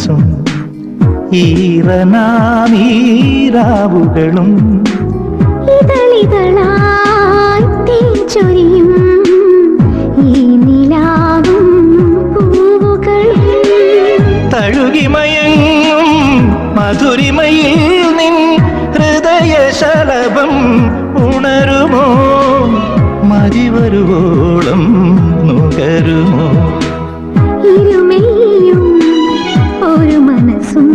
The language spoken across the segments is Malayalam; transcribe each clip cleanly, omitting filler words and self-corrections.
മനസ്സും ഈറനാമീരാവുകളും ഇതളിതളായി തേച്ചൊരിയും ഈ നിലാവും പൂവുകളും തഴുകിമയങ്ങും മധുരിമയിൽ നിൻ ഹൃദയശലഭം ഉണരുമോ മതിവരുവോളം നുകരുമോ ഇരുമയും ഒരു മനസ്സും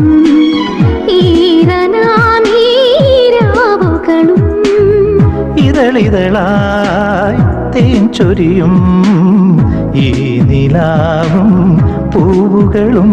ഈറനാമീരാവുകളും ഇതളിതളായി തേൻ ചൊരിയും ഈ നിലാവും പൂവുകളും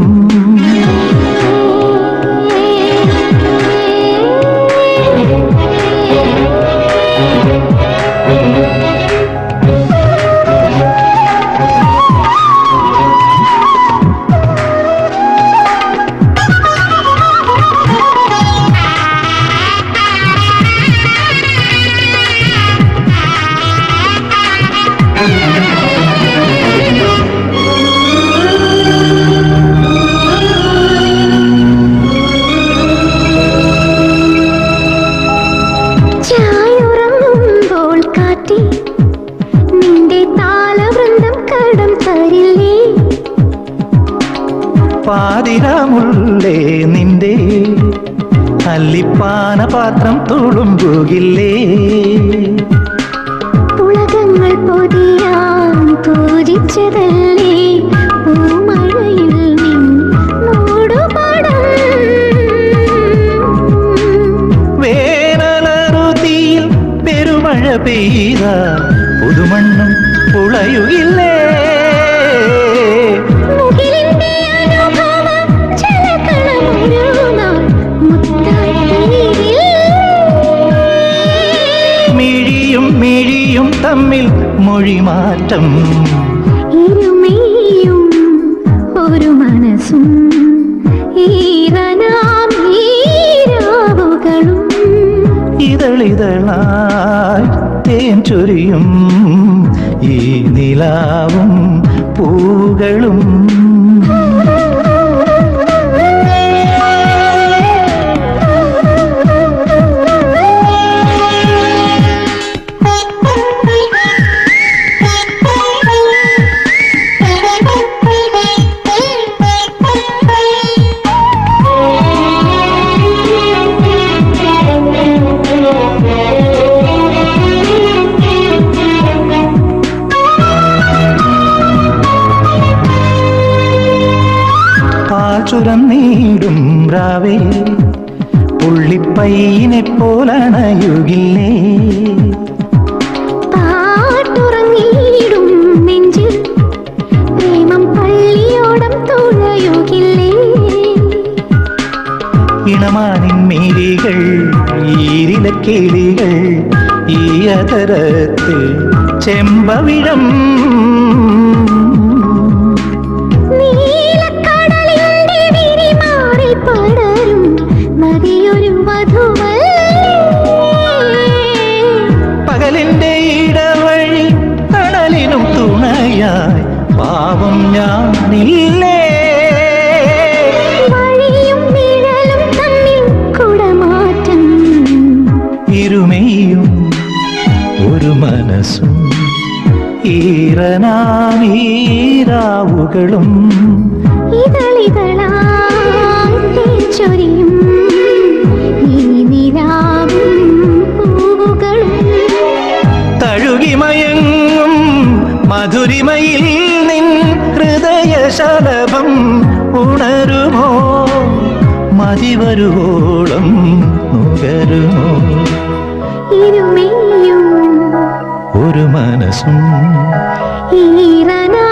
പാതിരാമുള്ളേ നിന്റെ അല്ലിപ്പാന പാത്രം തുളുമ്പുകില്ലേ പുളകങ്ങൾ പൊതിയാൻ പൂജിച്ചതല്ലേ പൂമഴയിൽ നിന്നോടുപാടം വേനലറുതിയിൽ പെരുമഴ പെയ്ത പുതുമണ്ണും പുളയുകില്ലേ മിഴിയും തമ്മിൽ മൊഴിമാറ്റം ഇരുമയും ഒരു മനസ്സും ഈറനാമീരാവുകളും ഇതളിതളായി തേൻ ചൊരിയും ഈ നിലാവും പൂവുകളും ചുരന്നീടും രാവേ പുള്ളിപ്പയ്യനെ പോലണയുകില്ലേ പാട്ടുറങ്ങിയിടും നെഞ്ചിൽ പ്രേമം പള്ളിയോടം തുഴയുകില്ലേ ഇണമാനിൻ മേലികൾ ഈരിലക്കിളികൾ ഈ അതരത്തിൽ ചെമ്പവിഴം പകലിന്റെ ഇടവഴി തണലിനും തുണയായി പാവം ഞാനില്ലേ വഴിയും നിഴലും തമ്മിൽ കുടമാറ്റം ഇരുമയും ഒരു മനസ്സും ഈറനാമീരാവുകളും ഇതളിതളായി തേച്ചൊരിയും ഈ നിലാവും പൂവുകളും തഴുകിമയങ്ങും മധുരിമയിൽ നിൻ ഹൃദയശലഭം ഉണരുമോ മതിവരുവോളം നുകരുമോ ഇരുമയും ഒരു മനസ്സും ഈറനാ